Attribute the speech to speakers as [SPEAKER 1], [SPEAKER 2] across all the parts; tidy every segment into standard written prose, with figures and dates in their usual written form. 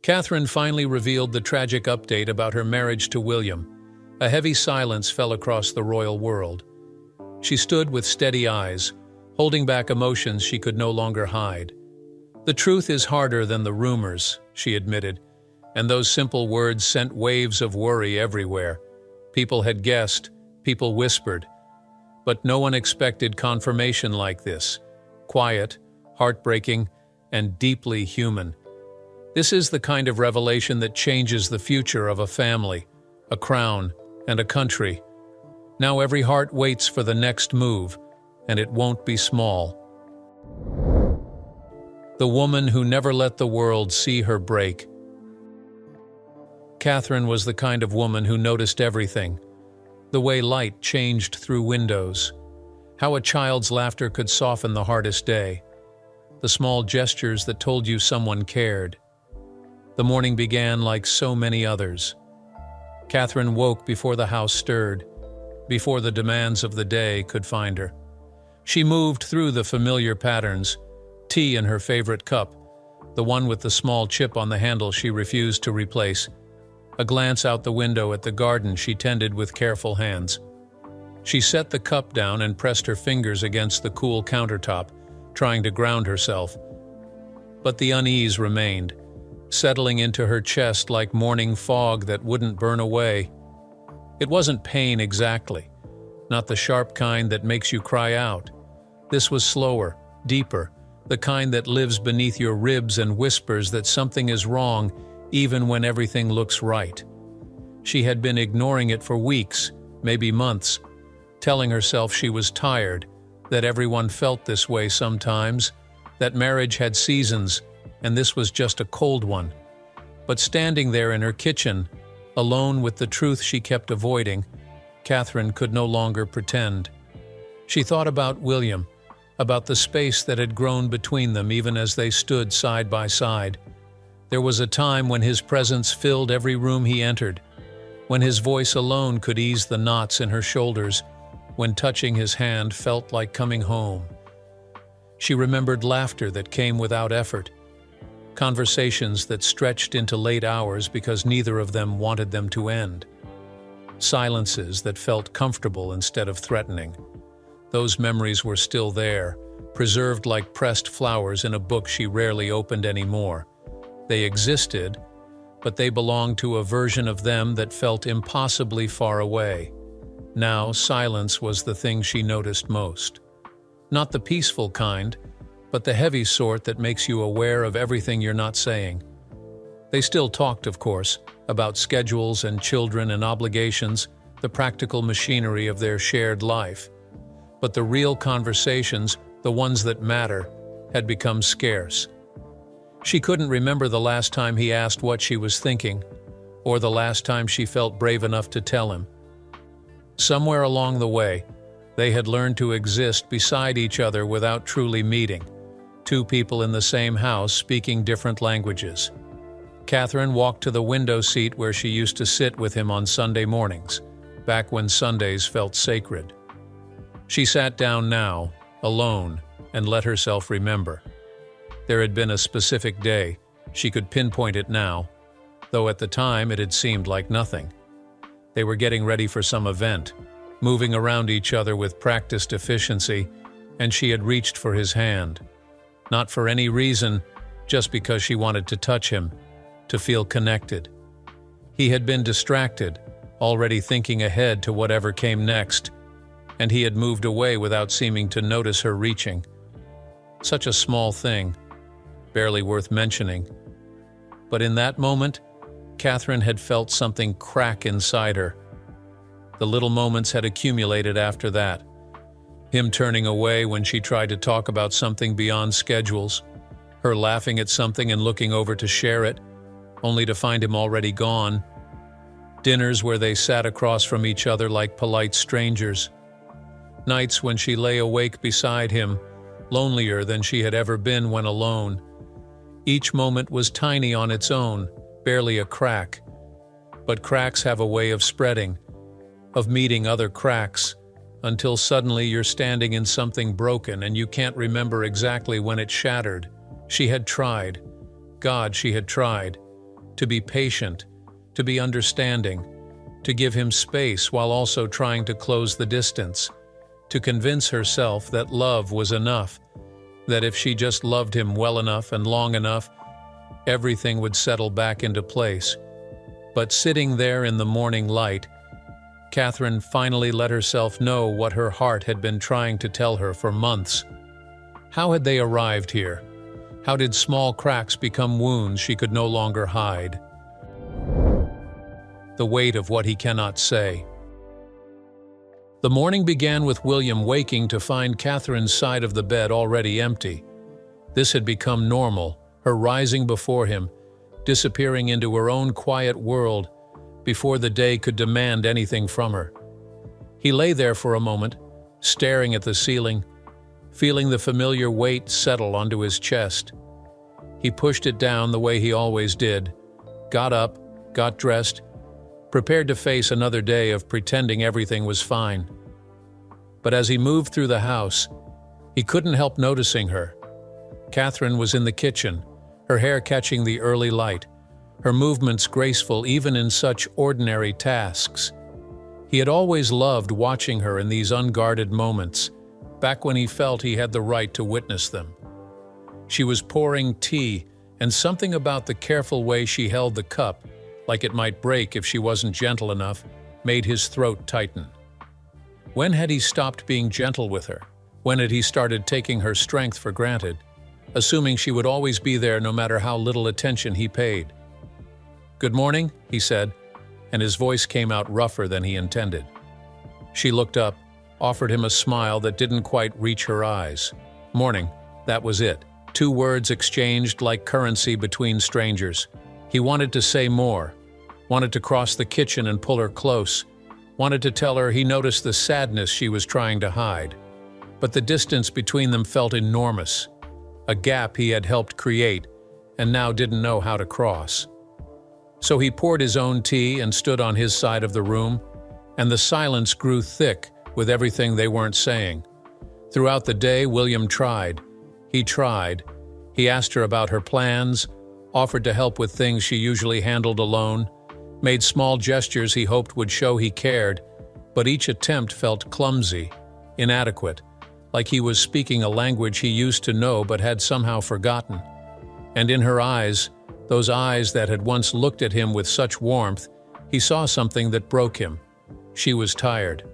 [SPEAKER 1] Catherine finally revealed the tragic update about her marriage to William. A heavy silence fell across the royal world. She stood with steady eyes, holding back emotions she could no longer hide. "The truth is harder than the rumors," she admitted, and those simple words sent waves of worry everywhere. People had guessed, people whispered, but no one expected confirmation like this. Quiet, heartbreaking, and deeply human. This is the kind of revelation that changes the future of a family, a crown, and a country. Now every heart waits for the next move, and it won't be small. The woman who never let the world see her break. Catherine was the kind of woman who noticed everything. The way light changed through windows, how a child's laughter could soften the hardest day, the small gestures that told you someone cared. The morning began like so many others. Catherine woke before the house stirred, before the demands of the day could find her. She moved through the familiar patterns, tea in her favorite cup, the one with the small chip on the handle she refused to replace, a glance out the window at the garden she tended with careful hands. She set the cup down and pressed her fingers against the cool countertop, trying to ground herself. But the unease remained, settling into her chest like morning fog that wouldn't burn away. It wasn't pain exactly, not the sharp kind that makes you cry out. This was slower, deeper, the kind that lives beneath your ribs and whispers that something is wrong even when everything looks right. She had been ignoring it for weeks, maybe months, telling herself she was tired, that everyone felt this way sometimes, that marriage had seasons, and this was just a cold one. But standing there in her kitchen, alone with the truth she kept avoiding, Catherine could no longer pretend. She thought about William, about the space that had grown between them even as they stood side by side. There was a time when his presence filled every room he entered, when his voice alone could ease the knots in her shoulders, when touching his hand felt like coming home. She remembered laughter that came without effort, conversations that stretched into late hours because neither of them wanted them to end, silences that felt comfortable instead of threatening. Those memories were still there, preserved like pressed flowers in a book she rarely opened anymore. They existed, but they belonged to a version of them that felt impossibly far away. Now, silence was the thing she noticed most. Not the peaceful kind, but the heavy sort that makes you aware of everything you're not saying. They still talked, of course, about schedules and children and obligations, the practical machinery of their shared life. But the real conversations, the ones that matter, had become scarce. She couldn't remember the last time he asked what she was thinking, or the last time she felt brave enough to tell him. Somewhere along the way, they had learned to exist beside each other without truly meeting, two people in the same house speaking different languages. Catherine walked to the window seat where she used to sit with him on Sunday mornings, back when Sundays felt sacred. She sat down now, alone, and let herself remember. There had been a specific day. She could pinpoint it now, though at the time it had seemed like nothing. They were getting ready for some event, moving around each other with practiced efficiency, and she had reached for his hand. Not for any reason, just because she wanted to touch him, to feel connected. He had been distracted, already thinking ahead to whatever came next, and he had moved away without seeming to notice her reaching. Such a small thing, barely worth mentioning. But in that moment, Catherine had felt something crack inside her. The little moments had accumulated after that. Him turning away when she tried to talk about something beyond schedules, her laughing at something and looking over to share it, only to find him already gone. Dinners where they sat across from each other like polite strangers. Nights when she lay awake beside him, lonelier than she had ever been when alone. Each moment was tiny on its own, barely a crack. But cracks have a way of spreading, of meeting other cracks, until suddenly you're standing in something broken and you can't remember exactly when it shattered. She had tried. God, she had tried. to be patient, to be understanding, to give him space while also trying to close the distance, to convince herself that love was enough, that if she just loved him well enough and long enough, everything would settle back into place. But sitting there in the morning light, Catherine finally let herself know what her heart had been trying to tell her for months. How had they arrived here? How did small cracks become wounds she could no longer hide? The weight of what he cannot say. The morning began with William waking to find Catherine's side of the bed already empty. This had become normal, her rising before him, disappearing into her own quiet world before the day could demand anything from her. He lay there for a moment, staring at the ceiling, feeling the familiar weight settle onto his chest. He pushed it down the way he always did, got up, got dressed, prepared to face another day of pretending everything was fine. But as he moved through the house, he couldn't help noticing her. Catherine was in the kitchen, her hair catching the early light, her movements graceful even in such ordinary tasks. He had always loved watching her in these unguarded moments, back when he felt he had the right to witness them. She was pouring tea, and something about the careful way she held the cup, like it might break if she wasn't gentle enough, made his throat tighten. When had he stopped being gentle with her? When had he started taking her strength for granted, assuming she would always be there no matter how little attention he paid? "Good morning," he said, and his voice came out rougher than he intended. She looked up, offered him a smile that didn't quite reach her eyes. "Morning," that was it. 2 words exchanged like currency between strangers. He wanted to say more, wanted to cross the kitchen and pull her close, wanted to tell her he noticed the sadness she was trying to hide. But the distance between them felt enormous, a gap he had helped create and now didn't know how to cross. So he poured his own tea and stood on his side of the room, and the silence grew thick with everything they weren't saying. Throughout the day, William tried. He tried. He asked her about her plans, offered to help with things she usually handled alone, made small gestures he hoped would show he cared, but each attempt felt clumsy, inadequate, like he was speaking a language he used to know but had somehow forgotten. And in her eyes, those eyes that had once looked at him with such warmth, he saw something that broke him. She was tired,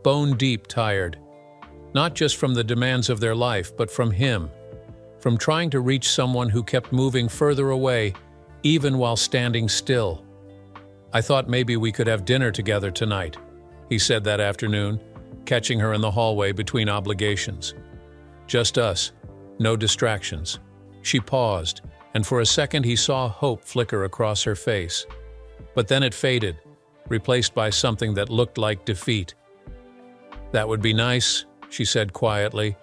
[SPEAKER 1] bone-deep tired, not just from the demands of their life, but from him, from trying to reach someone who kept moving further away, even while standing still. "I thought maybe we could have dinner together tonight," he said that afternoon, catching her in the hallway between obligations. "Just us, no distractions." She paused, and for a second he saw hope flicker across her face. But then it faded, replaced by something that looked like defeat. "That would be nice," she said quietly,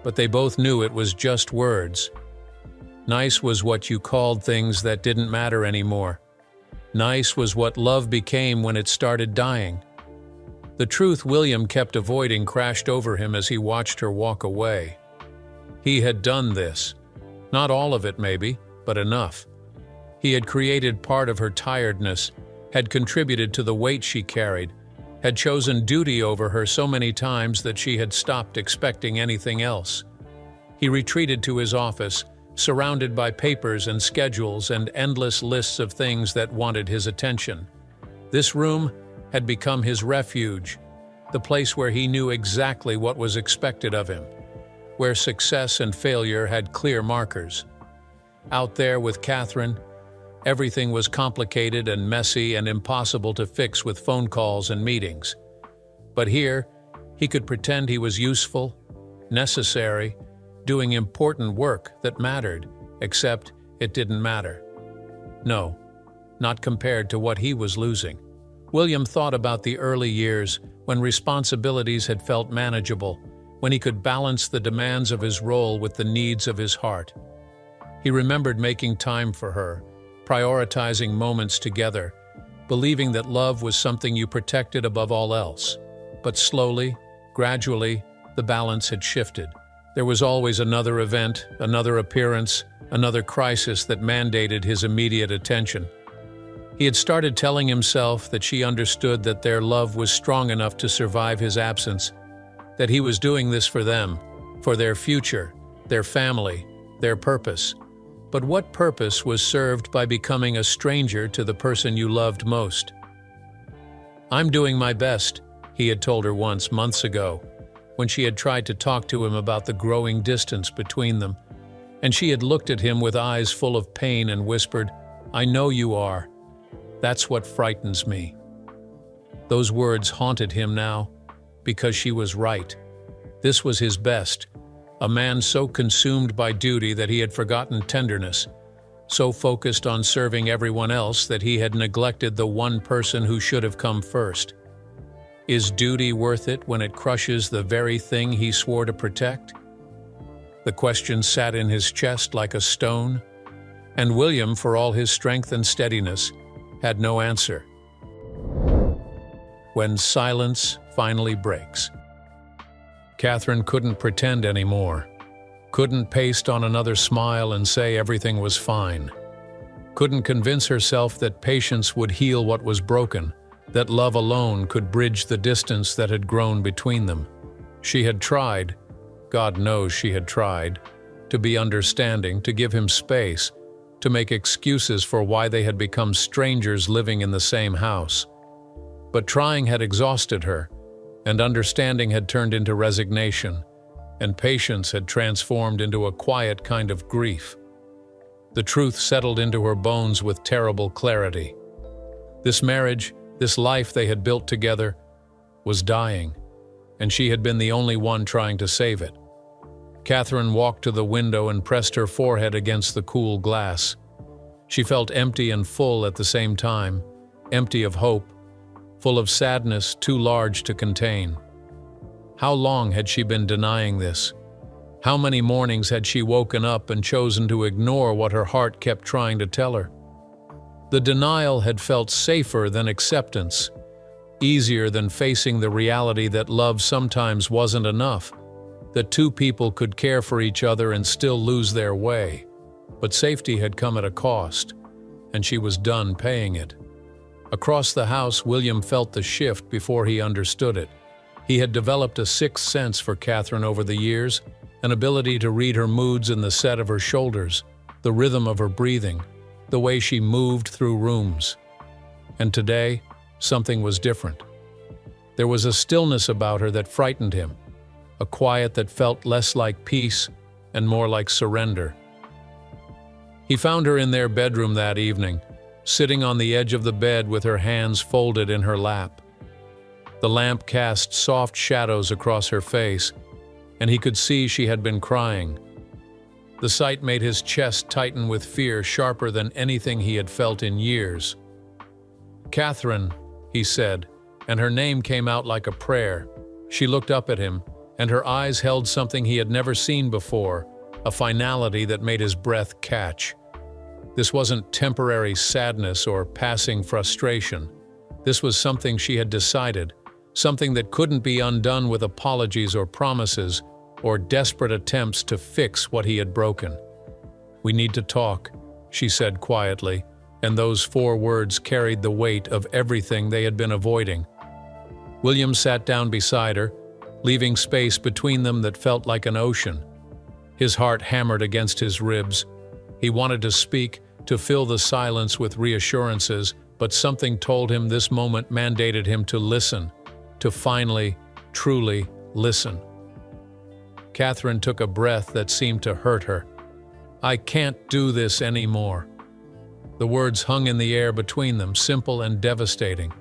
[SPEAKER 1] but they both knew it was just words. Nice was what you called things that didn't matter anymore. Nice was what love became when it started dying. The truth William kept avoiding crashed over him as he watched her walk away. He had done this. Not all of it, maybe, but enough. He had created part of her tiredness, had contributed to the weight she carried, had chosen duty over her so many times that she had stopped expecting anything else. He retreated to his office, surrounded by papers and schedules and endless lists of things that wanted his attention. This room had become his refuge, the place where he knew exactly what was expected of him, where success and failure had clear markers. Out there with Catherine, everything was complicated and messy and impossible to fix with phone calls and meetings. But here, he could pretend he was useful, necessary, doing important work that mattered, except it didn't matter. No, not compared to what he was losing. William thought about the early years when responsibilities had felt manageable, when he could balance the demands of his role with the needs of his heart. He remembered making time for her, prioritizing moments together, believing that love was something you protected above all else. But slowly, gradually, the balance had shifted. There was always another event, another appearance, another crisis that mandated his immediate attention. He had started telling himself that she understood that their love was strong enough to survive his absence, that he was doing this for them, for their future, their family, their purpose. But what purpose was served by becoming a stranger to the person you loved most? "I'm doing my best," he had told her once, months ago, when she had tried to talk to him about the growing distance between them, and she had looked at him with eyes full of pain and whispered, "I know you are. That's what frightens me." Those words haunted him now, because she was right. This was his best, a man so consumed by duty that he had forgotten tenderness, so focused on serving everyone else that he had neglected the one person who should have come first. Is duty worth it when it crushes the very thing he swore to protect? The question sat in his chest like a stone, and William, for all his strength and steadiness, had no answer. When silence finally breaks. Catherine couldn't pretend anymore, couldn't paste on another smile and say everything was fine, couldn't convince herself that patience would heal what was broken, that love alone could bridge the distance that had grown between them. She had tried, God knows she had tried, to be understanding, to give him space, to make excuses for why they had become strangers living in the same house. But trying had exhausted her, and understanding had turned into resignation, and patience had transformed into a quiet kind of grief. The truth settled into her bones with terrible clarity. This marriage, this life they had built together, was dying, and she had been the only one trying to save it. Catherine walked to the window and pressed her forehead against the cool glass. She felt empty and full at the same time, empty of hope, full of sadness too large to contain. How long had she been denying this? How many mornings had she woken up and chosen to ignore what her heart kept trying to tell her? The denial had felt safer than acceptance, easier than facing the reality that love sometimes wasn't enough, that two people could care for each other and still lose their way. But safety had come at a cost, and she was done paying it. Across the house, William felt the shift before he understood it. He had developed a sixth sense for Catherine over the years, an ability to read her moods in the set of her shoulders, the rhythm of her breathing, the way she moved through rooms. And today, something was different. There was a stillness about her that frightened him, a quiet that felt less like peace and more like surrender. He found her in their bedroom that evening, sitting on the edge of the bed with her hands folded in her lap. The lamp cast soft shadows across her face, and he could see she had been crying. The sight made his chest tighten with fear sharper than anything he had felt in years. "Catherine," he said, and her name came out like a prayer. She looked up at him, and her eyes held something he had never seen before, a finality that made his breath catch. This wasn't temporary sadness or passing frustration. This was something she had decided, something that couldn't be undone with apologies or promises or desperate attempts to fix what he had broken. "We need to talk," she said quietly, and those 4 words carried the weight of everything they had been avoiding. William sat down beside her, leaving space between them that felt like an ocean. His heart hammered against his ribs. He wanted to speak, to fill the silence with reassurances, but something told him this moment mandated him to listen, to finally, truly listen. Catherine took a breath that seemed to hurt her. "I can't do this anymore." The words hung in the air between them, simple and devastating.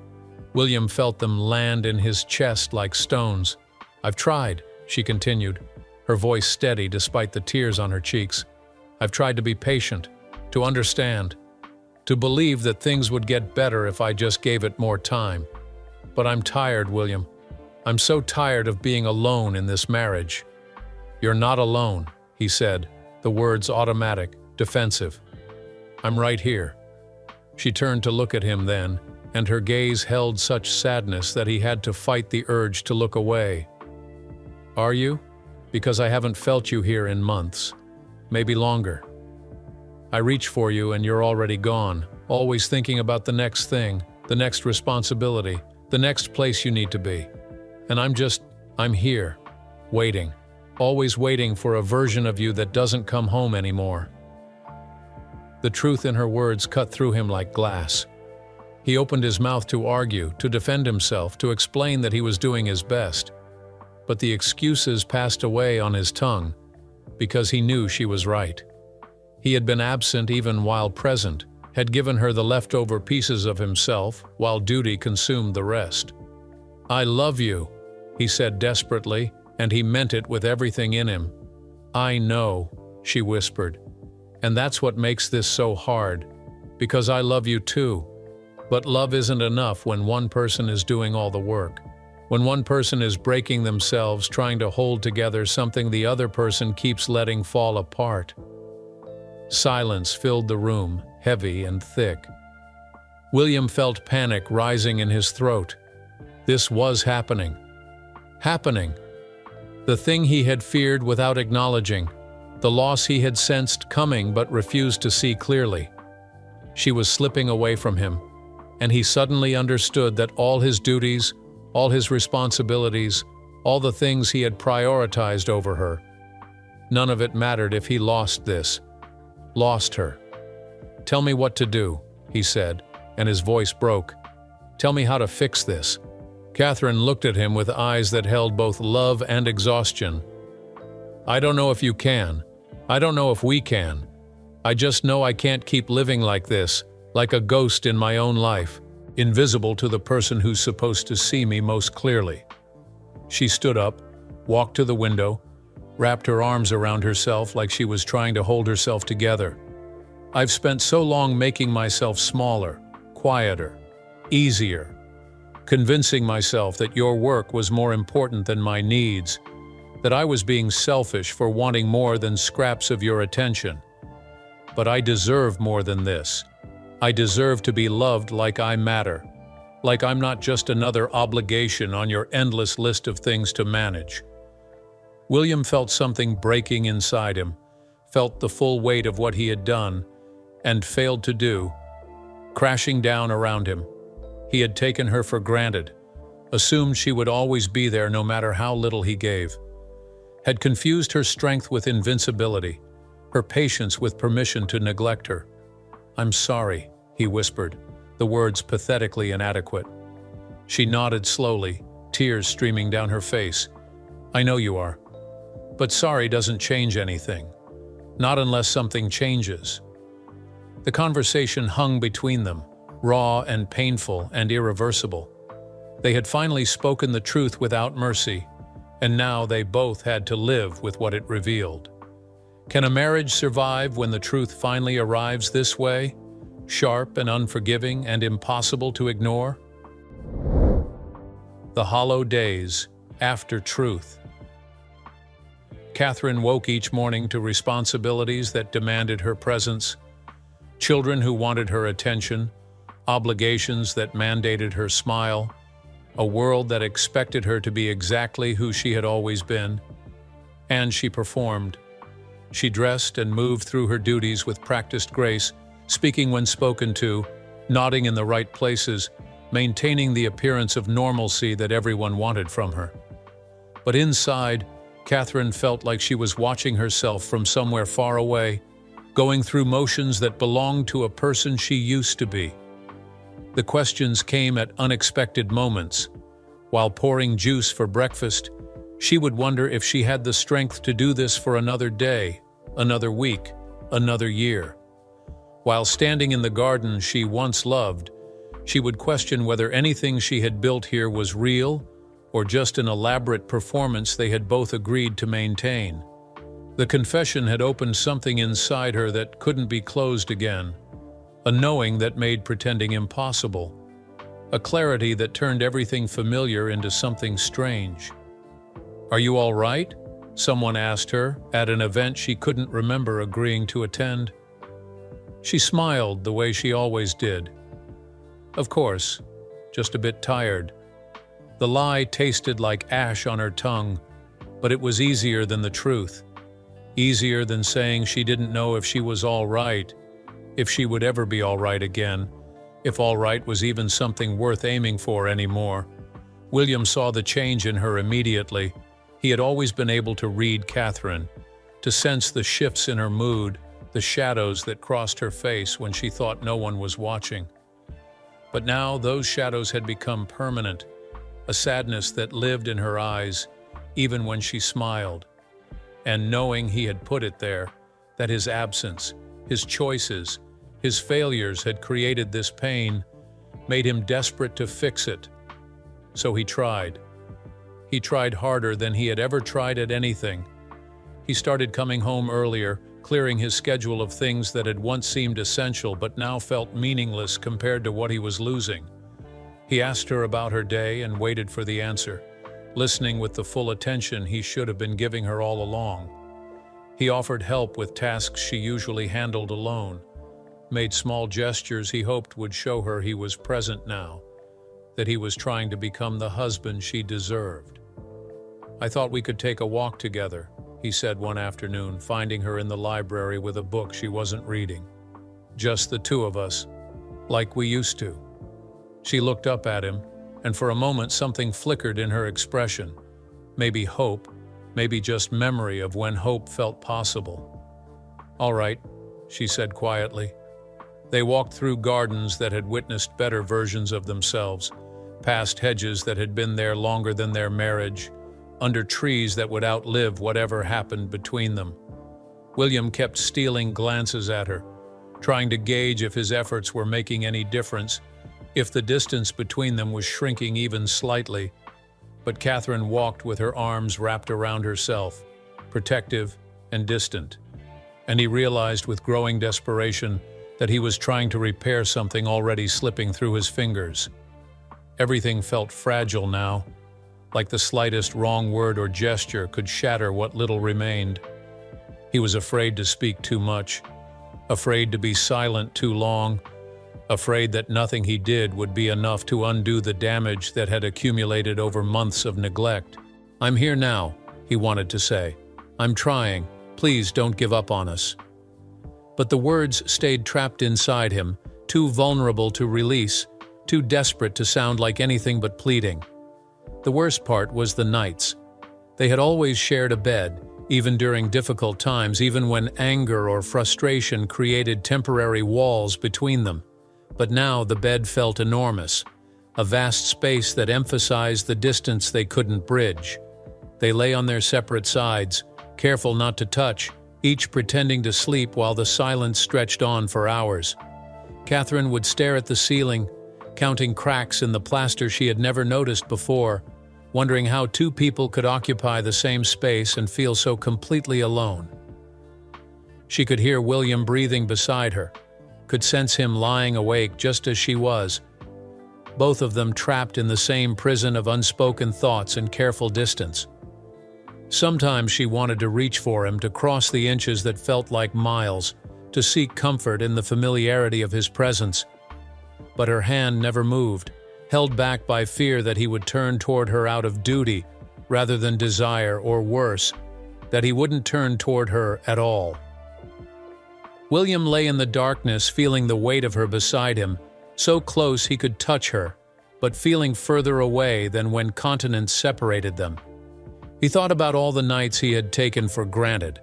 [SPEAKER 1] William felt them land in his chest like stones. "I've tried," she continued, her voice steady despite the tears on her cheeks. "I've tried to be patient, to understand, to believe that things would get better if I just gave it more time. But I'm tired, William. I'm so tired of being alone in this marriage." "You're not alone," he said, the words automatic, defensive. "I'm right here." She turned to look at him then, and her gaze held such sadness that he had to fight the urge to look away. "Are you? Because I haven't felt you here in months. Maybe longer. I reach for you and you're already gone, always thinking about the next thing, the next responsibility, the next place you need to be. And I'm here, waiting, always waiting for a version of you that doesn't come home anymore." The truth in her words cut through him like glass. He opened his mouth to argue, to defend himself, to explain that he was doing his best. But the excuses passed away on his tongue, because he knew she was right. He had been absent even while present, had given her the leftover pieces of himself, while duty consumed the rest. "I love you," he said desperately, and he meant it with everything in him. "I know," she whispered. "And that's what makes this so hard, because I love you too. But love isn't enough when one person is doing all the work. When one person is breaking themselves trying to hold together something the other person keeps letting fall apart." Silence filled the room, heavy and thick. William felt panic rising in his throat. This was happening. Happening. The thing he had feared without acknowledging. The loss he had sensed coming but refused to see clearly. She was slipping away from him, and he suddenly understood that all his duties, all his responsibilities, all the things he had prioritized over her, none of it mattered if he lost this, lost her. "Tell me what to do," he said, and his voice broke. "Tell me how to fix this." Catherine looked at him with eyes that held both love and exhaustion. "I don't know if you can. I don't know if we can. I just know I can't keep living like this, like a ghost in my own life, invisible to the person who's supposed to see me most clearly." She stood up, walked to the window, wrapped her arms around herself like she was trying to hold herself together. "I've spent so long making myself smaller, quieter, easier, convincing myself that your work was more important than my needs, that I was being selfish for wanting more than scraps of your attention. But I deserve more than this. I deserve to be loved like I matter, like I'm not just another obligation on your endless list of things to manage." William felt something breaking inside him, felt the full weight of what he had done and failed to do, crashing down around him. He had taken her for granted, assumed she would always be there no matter how little he gave, had confused her strength with invincibility, her patience with permission to neglect her. "I'm sorry," he whispered, the words pathetically inadequate. She nodded slowly, tears streaming down her face. "I know you are. But sorry doesn't change anything. Not unless something changes." The conversation hung between them, raw and painful and irreversible. They had finally spoken the truth without mercy, and now they both had to live with what it revealed. Can a marriage survive when the truth finally arrives this way? Sharp and unforgiving and impossible to ignore? The hollow days after truth. Catherine woke each morning to responsibilities that demanded her presence, children who wanted her attention, obligations that mandated her smile, a world that expected her to be exactly who she had always been. And she performed. She dressed and moved through her duties with practiced grace, speaking when spoken to, nodding in the right places, maintaining the appearance of normalcy that everyone wanted from her. But inside, Catherine felt like she was watching herself from somewhere far away, going through motions that belonged to a person she used to be. The questions came at unexpected moments. While pouring juice for breakfast, she would wonder if she had the strength to do this for another day, another week, another year. While standing in the garden she once loved, she would question whether anything she had built here was real or just an elaborate performance they had both agreed to maintain. The confession had opened something inside her that couldn't be closed again, a knowing that made pretending impossible, a clarity that turned everything familiar into something strange. "Are you all right?" someone asked her at an event she couldn't remember agreeing to attend. She smiled the way she always did. "Of course, just a bit tired." The lie tasted like ash on her tongue, but it was easier than the truth. Easier than saying she didn't know if she was all right, if she would ever be all right again, if all right was even something worth aiming for anymore. William saw the change in her immediately. He had always been able to read Catherine, to sense the shifts in her mood, the shadows that crossed her face when she thought no one was watching. But now those shadows had become permanent, a sadness that lived in her eyes, even when she smiled. And knowing he had put it there, that his absence, his choices, his failures had created this pain, made him desperate to fix it. So he tried. He tried harder than he had ever tried at anything. He started coming home earlier, clearing his schedule of things that had once seemed essential but now felt meaningless compared to what he was losing. He asked her about her day and waited for the answer, listening with the full attention he should have been giving her all along. He offered help with tasks she usually handled alone, made small gestures he hoped would show her he was present now, that he was trying to become the husband she deserved. "I thought we could take a walk together," he said one afternoon, finding her in the library with a book she wasn't reading. "Just the two of us, like we used to." She looked up at him, and for a moment something flickered in her expression. Maybe hope, maybe just memory of when hope felt possible. "All right," she said quietly. They walked through gardens that had witnessed better versions of themselves, past hedges that had been there longer than their marriage, under trees that would outlive whatever happened between them. William kept stealing glances at her, trying to gauge if his efforts were making any difference, if the distance between them was shrinking even slightly. But Catherine walked with her arms wrapped around herself, protective and distant. And he realized with growing desperation that he was trying to repair something already slipping through his fingers. Everything felt fragile now, like the slightest wrong word or gesture could shatter what little remained. He was afraid to speak too much, afraid to be silent too long, afraid that nothing he did would be enough to undo the damage that had accumulated over months of neglect. "I'm here now," he wanted to say. "I'm trying. Please don't give up on us." But the words stayed trapped inside him, too vulnerable to release, too desperate to sound like anything but pleading. The worst part was the nights. They had always shared a bed, even during difficult times, even when anger or frustration created temporary walls between them. But now the bed felt enormous, a vast space that emphasized the distance they couldn't bridge. They lay on their separate sides, careful not to touch, each pretending to sleep while the silence stretched on for hours. Catherine would stare at the ceiling, counting cracks in the plaster she had never noticed before, wondering how two people could occupy the same space and feel so completely alone. She could hear William breathing beside her, could sense him lying awake just as she was, both of them trapped in the same prison of unspoken thoughts and careful distance. Sometimes she wanted to reach for him, to cross the inches that felt like miles, to seek comfort in the familiarity of his presence. But her hand never moved, held back by fear that he would turn toward her out of duty rather than desire, or worse, that he wouldn't turn toward her at all. William lay in the darkness, feeling the weight of her beside him, so close he could touch her, but feeling further away than when continents separated them. He thought about all the nights he had taken for granted,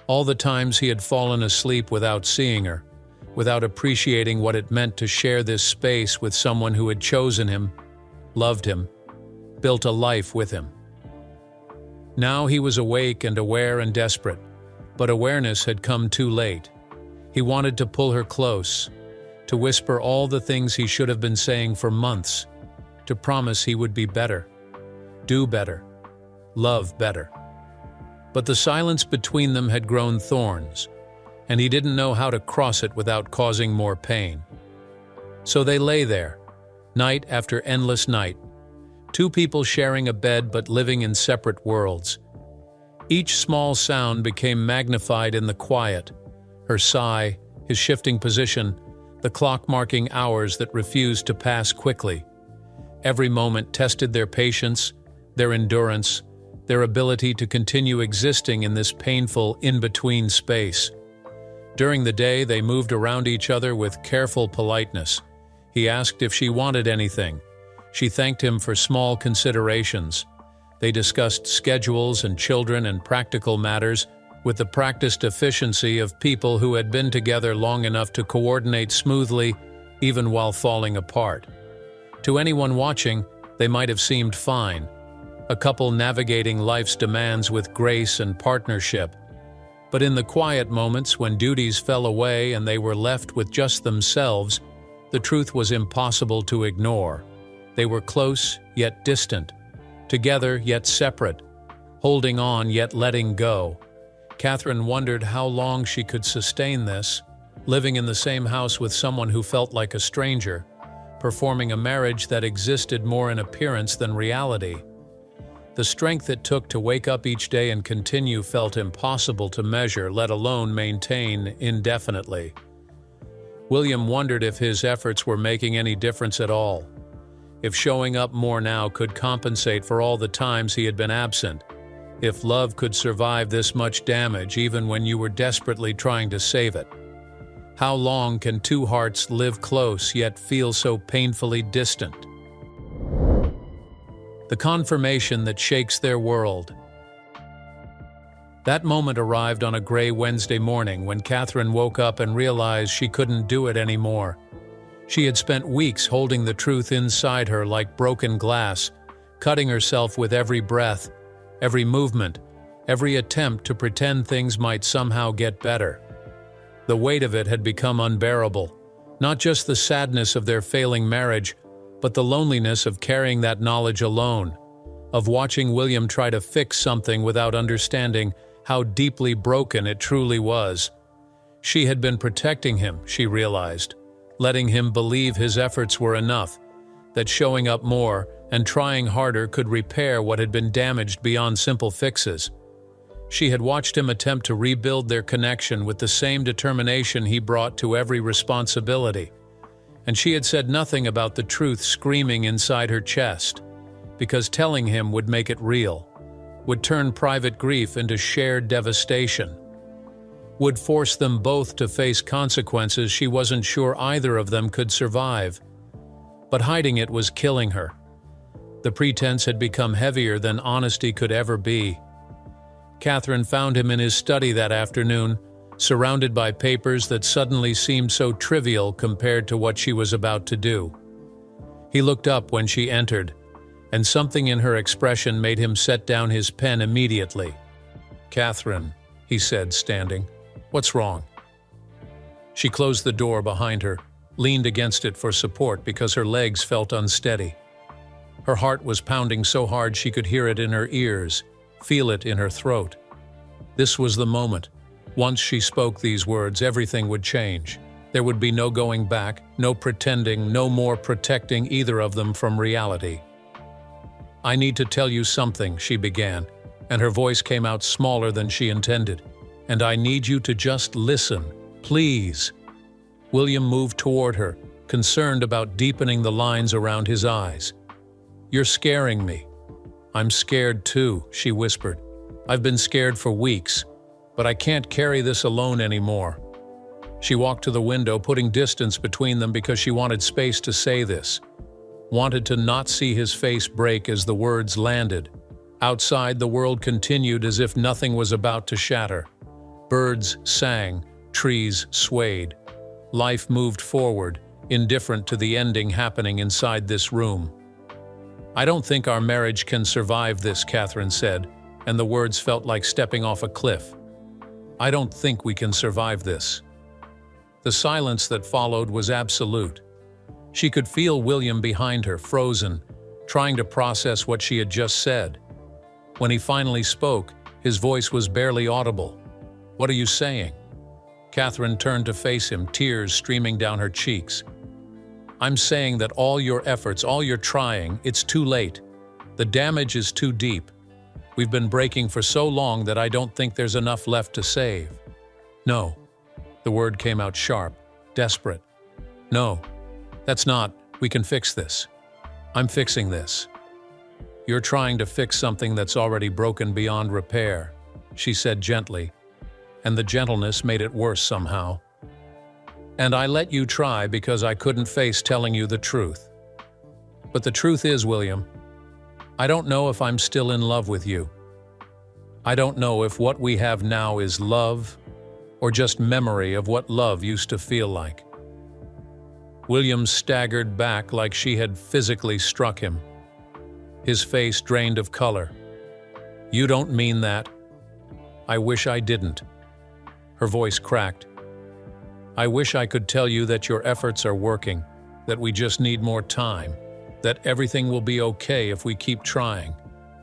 [SPEAKER 1] all the times he had fallen asleep without seeing her, without appreciating what it meant to share this space with someone who had chosen him, loved him, built a life with him. Now he was awake and aware and desperate, but awareness had come too late. He wanted to pull her close, to whisper all the things he should have been saying for months, to promise he would be better, do better, love better. But the silence between them had grown thorns, and he didn't know how to cross it without causing more pain. So they lay there, night after endless night, two people sharing a bed but living in separate worlds. Each small sound became magnified in the quiet, her sigh, his shifting position, the clock marking hours that refused to pass quickly. Every moment tested their patience, their endurance, their ability to continue existing in this painful in-between space. During the day, they moved around each other with careful politeness. He asked if she wanted anything. She thanked him for small considerations. They discussed schedules and children and practical matters with the practiced efficiency of people who had been together long enough to coordinate smoothly, even while falling apart. To anyone watching, they might have seemed fine, a couple navigating life's demands with grace and partnership. But in the quiet moments when duties fell away and they were left with just themselves, the truth was impossible to ignore. They were close yet distant, together yet separate, holding on yet letting go. Catherine wondered how long she could sustain this, living in the same house with someone who felt like a stranger, performing a marriage that existed more in appearance than reality. The strength it took to wake up each day and continue felt impossible to measure, let alone maintain indefinitely. William wondered if his efforts were making any difference at all, if showing up more now could compensate for all the times he had been absent, if love could survive this much damage even when you were desperately trying to save it. How long can two hearts live close yet feel so painfully distant? The confirmation that shakes their world. That moment arrived on a gray Wednesday morning when Catherine woke up and realized she couldn't do it anymore. She had spent weeks holding the truth inside her like broken glass, cutting herself with every breath, every movement, every attempt to pretend things might somehow get better. The weight of it had become unbearable, not just the sadness of their failing marriage, but the loneliness of carrying that knowledge alone, of watching William try to fix something without understanding how deeply broken it truly was. She had been protecting him, she realized, letting him believe his efforts were enough, that showing up more and trying harder could repair what had been damaged beyond simple fixes. She had watched him attempt to rebuild their connection with the same determination he brought to every responsibility. And she had said nothing about the truth screaming inside her chest, because telling him would make it real, would turn private grief into shared devastation, would force them both to face consequences she wasn't sure either of them could survive. But hiding it was killing her. The pretense had become heavier than honesty could ever be. Catherine found him in his study that afternoon, surrounded by papers that suddenly seemed so trivial compared to what she was about to do. He looked up when she entered, and something in her expression made him set down his pen immediately. "Catherine," he said, standing, "what's wrong?" She closed the door behind her, leaned against it for support because her legs felt unsteady. Her heart was pounding so hard she could hear it in her ears, feel it in her throat. This was the moment. Once she spoke these words, everything would change. There would be no going back, no pretending, no more protecting either of them from reality. "I need to tell you something," she began, and her voice came out smaller than she intended. "And I need you to just listen, please." William moved toward her, concerned about deepening the lines around his eyes. "You're scaring me." "I'm scared too," she whispered. "I've been scared for weeks. But I can't carry this alone anymore." She walked to the window, putting distance between them because she wanted space to say this. Wanted to not see his face break as the words landed. Outside, the world continued as if nothing was about to shatter. Birds sang, trees swayed. Life moved forward, indifferent to the ending happening inside this room. "I don't think our marriage can survive this," Catherine said, and the words felt like stepping off a cliff. "I don't think we can survive this." The silence that followed was absolute. She could feel William behind her, frozen, trying to process what she had just said. When he finally spoke, his voice was barely audible. "What are you saying?" Catherine turned to face him, tears streaming down her cheeks. "I'm saying that all your efforts, all your trying, it's too late. The damage is too deep. We've been breaking for so long that I don't think there's enough left to save." "No." The word came out sharp, desperate. "No, that's not. We can fix this. I'm fixing this." "You're trying to fix something that's already broken beyond repair," she said gently. and the gentleness made it worse somehow. "And I let you try because I couldn't face telling you the truth. But the truth is, William, I don't know if I'm still in love with you. I don't know if what we have now is love or just memory of what love used to feel like." William staggered back like she had physically struck him. His face drained of color. "You don't mean that." "I wish I didn't." Her voice cracked. "I wish I could tell you that your efforts are working, that we just need more time, that everything will be okay if we keep trying.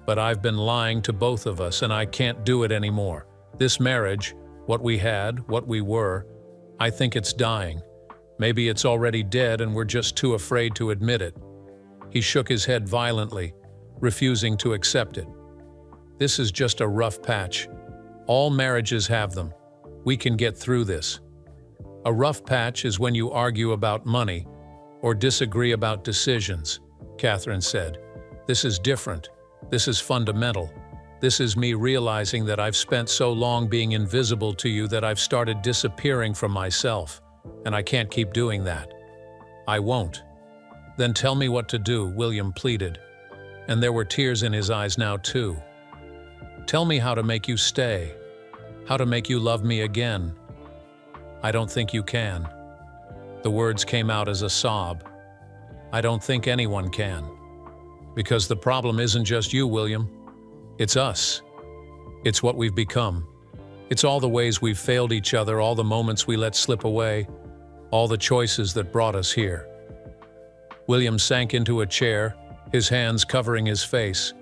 [SPEAKER 1] But I've been lying to both of us, and I can't do it anymore. This marriage, what we had, what we were, I think it's dying. Maybe it's already dead and we're just too afraid to admit it." He shook his head violently, refusing to accept it. "This is just a rough patch. All marriages have them. We can get through this. A rough patch is when you argue about money or disagree about decisions," Catherine said. "This is different. This is fundamental. This is me realizing that I've spent so long being invisible to you that I've started disappearing from myself, and I can't keep doing that." "I won't." "Then tell me what to do," William pleaded, and there were tears in his eyes now too. "Tell me how to make you stay, how to make you love me again." "I don't think you can." The words came out as a sob. "I don't think anyone can. Because the problem isn't just you, William. It's us. It's what we've become. It's all the ways we've failed each other, all the moments we let slip away, all the choices that brought us here." William sank into a chair, his hands covering his face.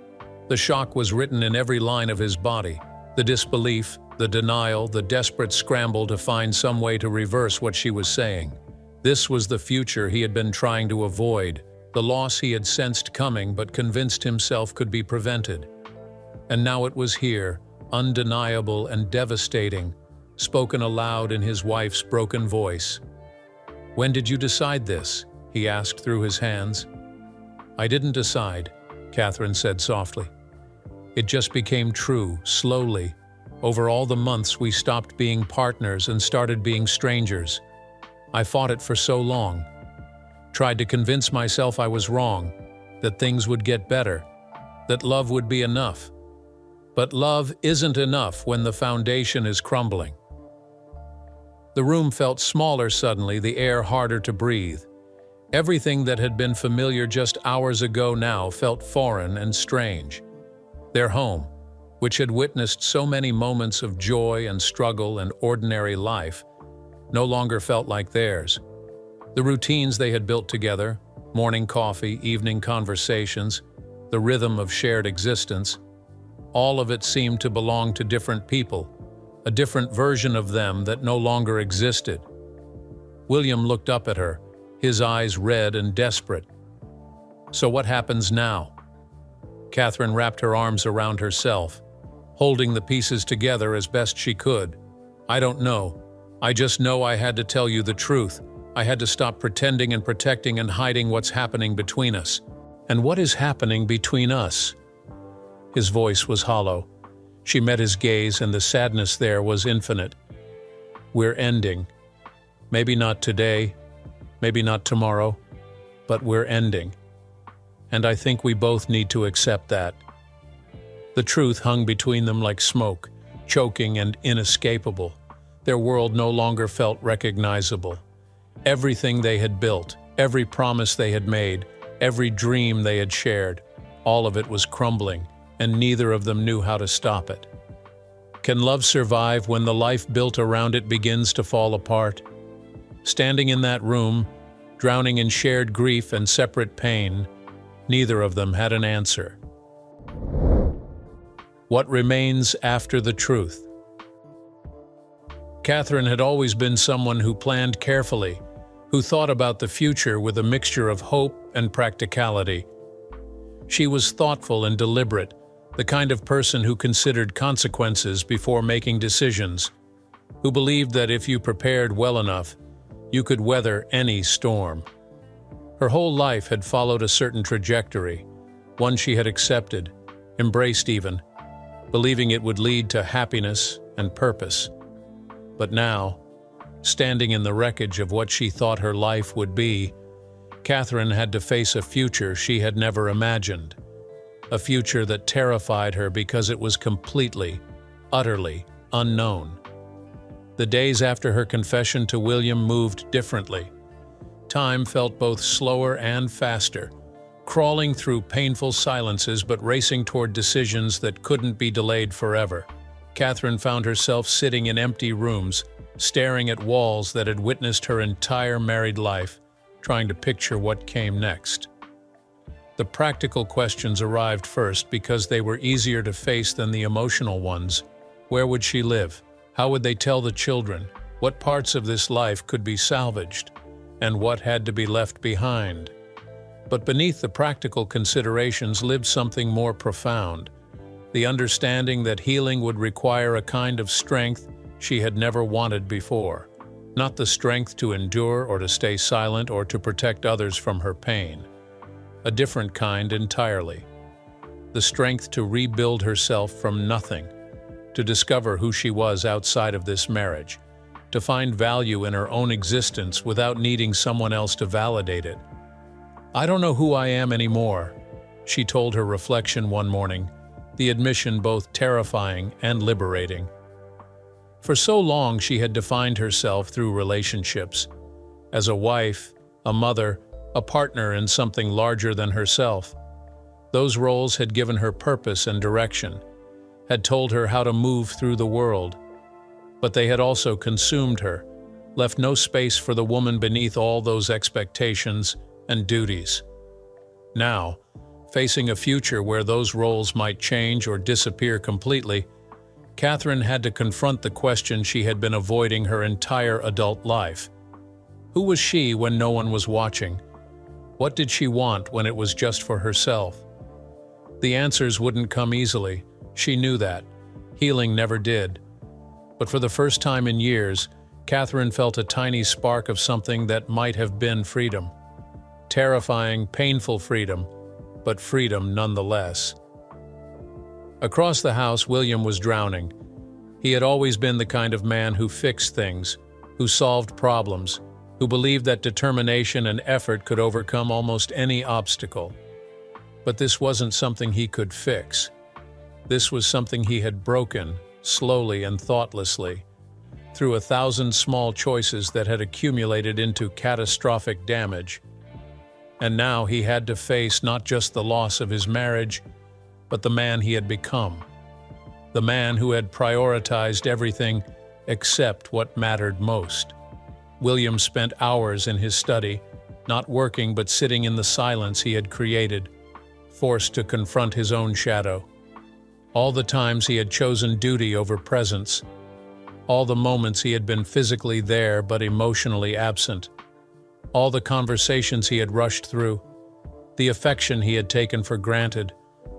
[SPEAKER 1] The shock was written in every line of his body. The disbelief, the denial, the desperate scramble to find some way to reverse what she was saying. This was the future he had been trying to avoid, the loss he had sensed coming but convinced himself could be prevented. And now it was here, undeniable and devastating, spoken aloud in his wife's broken voice. "When did you decide this?" he asked through his hands. "I didn't decide," Catherine said softly. "It just became true, slowly. Over all the months we stopped being partners and started being strangers. I fought it for so long. Tried to convince myself I was wrong, that things would get better, that love would be enough. But love isn't enough when the foundation is crumbling." The room felt smaller suddenly, the air harder to breathe. Everything that had been familiar just hours ago now felt foreign and strange. Their home, which had witnessed so many moments of joy and struggle and ordinary life, no longer felt like theirs. The routines they had built together, morning coffee, evening conversations, the rhythm of shared existence, all of it seemed to belong to different people, a different version of them that no longer existed. William looked up at her, his eyes red and desperate. "So what happens now?" Catherine wrapped her arms around herself, holding the pieces together as best she could. "I don't know. I just know I had to tell you the truth. I had to stop pretending and protecting and hiding what's happening between us." "And what is happening between us?" His voice was hollow. She met his gaze, and the sadness there was infinite. "We're ending. Maybe not today, maybe not tomorrow, but we're ending. And I think we both need to accept that." The truth hung between them like smoke, choking and inescapable. Their world no longer felt recognizable. Everything they had built, every promise they had made, every dream they had shared, all of it was crumbling, and neither of them knew how to stop it. Can love survive when the life built around it begins to fall apart? Standing in that room, drowning in shared grief and separate pain, neither of them had an answer. What remains after the truth? Catherine had always been someone who planned carefully, who thought about the future with a mixture of hope and practicality. She was thoughtful and deliberate, the kind of person who considered consequences before making decisions, who believed that if you prepared well enough, you could weather any storm. Her whole life had followed a certain trajectory, one she had accepted, embraced even, believing it would lead to happiness and purpose. But now, standing in the wreckage of what she thought her life would be, Catherine had to face a future she had never imagined. A future that terrified her because it was completely, utterly unknown. The days after her confession to William moved differently. Time felt both slower and faster, crawling through painful silences but racing toward decisions that couldn't be delayed forever. Catherine found herself sitting in empty rooms, staring at walls that had witnessed her entire married life, trying to picture what came next. The practical questions arrived first because they were easier to face than the emotional ones. Where would she live? How would they tell the children? What parts of this life could be salvaged? And what had to be left behind? But beneath the practical considerations lived something more profound, the understanding that healing would require a kind of strength she had never wanted before. Not the strength to endure or to stay silent or to protect others from her pain. A different kind entirely. The strength to rebuild herself from nothing, to discover who she was outside of this marriage, to find value in her own existence without needing someone else to validate it. "I don't know who I am anymore," she told her reflection one morning, the admission both terrifying and liberating. For so long she had defined herself through relationships, as a wife, a mother, a partner in something larger than herself. Those roles had given her purpose and direction, had told her how to move through the world. But they had also consumed her, left no space for the woman beneath all those expectations and duties. Now, facing a future where those roles might change or disappear completely, Catherine had to confront the question she had been avoiding her entire adult life. Who was she when no one was watching? What did she want when it was just for herself? The answers wouldn't come easily. She knew that. Healing never did. But for the first time in years, Catherine felt a tiny spark of something that might have been freedom. Terrifying, painful freedom, but freedom nonetheless. Across the house, William was drowning. He had always been the kind of man who fixed things, who solved problems, who believed that determination and effort could overcome almost any obstacle. But this wasn't something he could fix. This was something he had broken, slowly and thoughtlessly, through 1,000 small choices that had accumulated into catastrophic damage. And now he had to face not just the loss of his marriage, but the man he had become. The man who had prioritized everything except what mattered most. William spent hours in his study, not working but sitting in the silence he had created, forced to confront his own shadow. All the times he had chosen duty over presence. All the moments he had been physically there but emotionally absent. All the conversations he had rushed through. The affection he had taken for granted.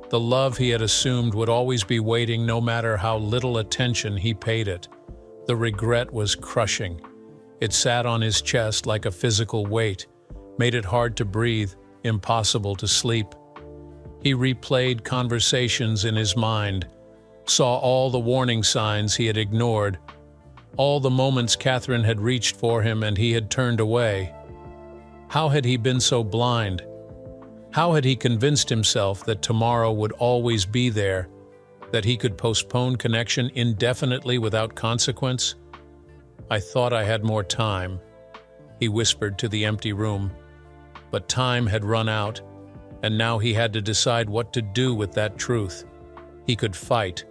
[SPEAKER 1] The love he had assumed would always be waiting no matter how little attention he paid it. The regret was crushing. It sat on his chest like a physical weight, made it hard to breathe, impossible to sleep. He replayed conversations in his mind, saw all the warning signs he had ignored, all the moments Catherine had reached for him and he had turned away. How had he been so blind? How had he convinced himself that tomorrow would always be there, that he could postpone connection indefinitely without consequence? "I thought I had more time," he whispered to the empty room. But time had run out, and now he had to decide what to do with that truth. He could fight,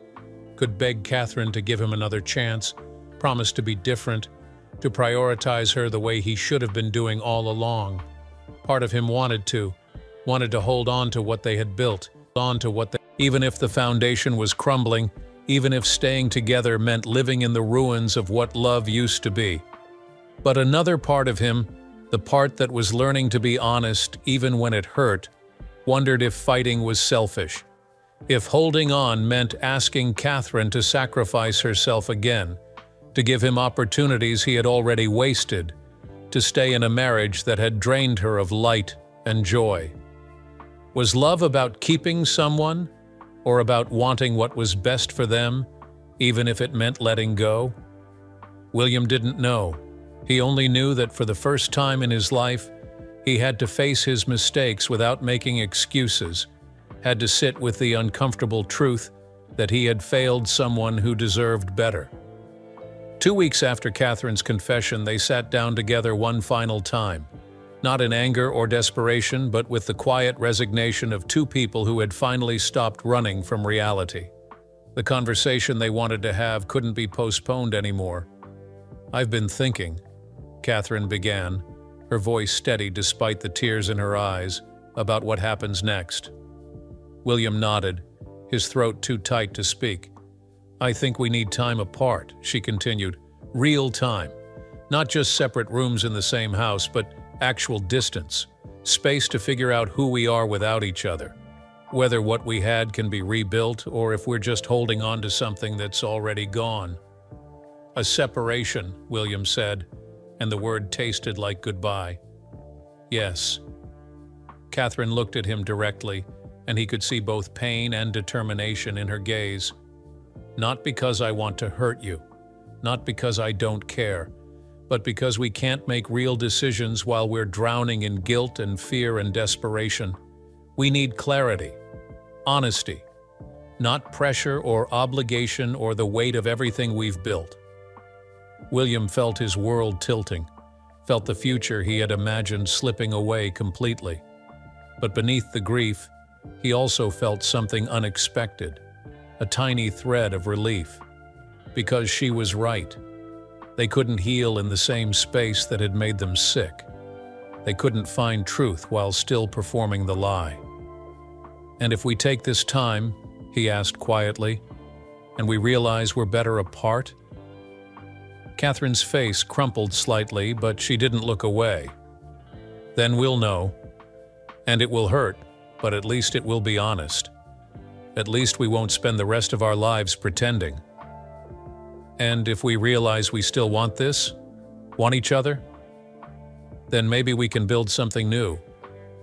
[SPEAKER 1] could beg Catherine to give him another chance, promise to be different, to prioritize her the way he should have been doing all along. Part of him wanted to hold on to what they had built, even if the foundation was crumbling, even if staying together meant living in the ruins of what love used to be. But another part of him, the part that was learning to be honest even when it hurt, wondered if fighting was selfish, if holding on meant asking Catherine to sacrifice herself again, to give him opportunities he had already wasted, to stay in a marriage that had drained her of light and joy. Was love about keeping someone, or about wanting what was best for them, even if it meant letting go? William didn't know. He only knew that for the first time in his life, he had to face his mistakes without making excuses, had to sit with the uncomfortable truth that he had failed someone who deserved better. 2 weeks after Catherine's confession, they sat down together one final time, not in anger or desperation, but with the quiet resignation of two people who had finally stopped running from reality. The conversation they wanted to have couldn't be postponed anymore. "I've been thinking," Catherine began, her voice steady despite the tears in her eyes, "about what happens next." William nodded, his throat too tight to speak. "I think we need time apart," she continued. "Real time. Not just separate rooms in the same house, but actual distance. Space to figure out who we are without each other. Whether what we had can be rebuilt, or if we're just holding on to something that's already gone." "A separation," William said, and the word tasted like goodbye. "Yes." Catherine looked at him directly, and he could see both pain and determination in her gaze. "Not because I want to hurt you, not because I don't care, but because we can't make real decisions while we're drowning in guilt and fear and desperation. We need clarity, honesty, not pressure or obligation or the weight of everything we've built." William felt his world tilting, felt the future he had imagined slipping away completely. But beneath the grief, he also felt something unexpected, a tiny thread of relief. Because she was right. They couldn't heal in the same space that had made them sick. They couldn't find truth while still performing the lie. "And if we take this time," he asked quietly, "and we realize we're better apart?" Catherine's face crumpled slightly, but she didn't look away. "Then we'll know. And it will hurt, but at least it will be honest. At least we won't spend the rest of our lives pretending. And if we realize we still want this, want each other, then maybe we can build something new.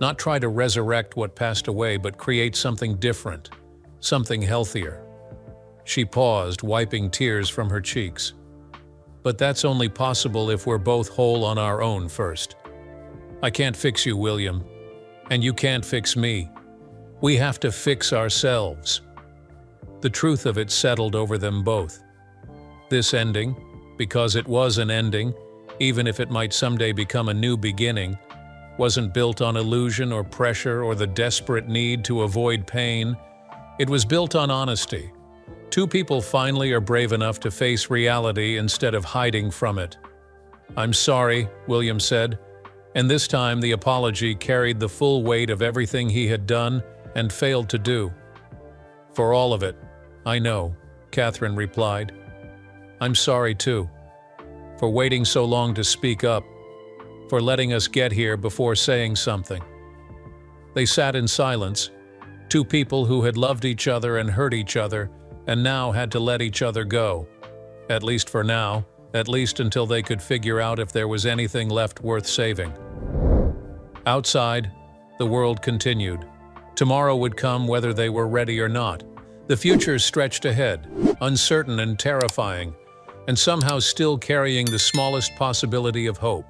[SPEAKER 1] Not try to resurrect what passed away, but create something different, something healthier." She paused, wiping tears from her cheeks. "But that's only possible if we're both whole on our own first. I can't fix you, William, and you can't fix me. We have to fix ourselves." The truth of it settled over them both. This ending, because it was an ending, even if it might someday become a new beginning, wasn't built on illusion or pressure or the desperate need to avoid pain. It was built on honesty. Two people finally are brave enough to face reality instead of hiding from it. "I'm sorry," William said, and this time the apology carried the full weight of everything he had done and failed to do. "For all of it, I know," Catherine replied. "I'm sorry too, for waiting so long to speak up, for letting us get here before saying something." They sat in silence, two people who had loved each other and hurt each other, and now had to let each other go. At least for now, at least until they could figure out if there was anything left worth saving. Outside, the world continued. Tomorrow would come whether they were ready or not. The future stretched ahead, uncertain and terrifying, and somehow still carrying the smallest possibility of hope.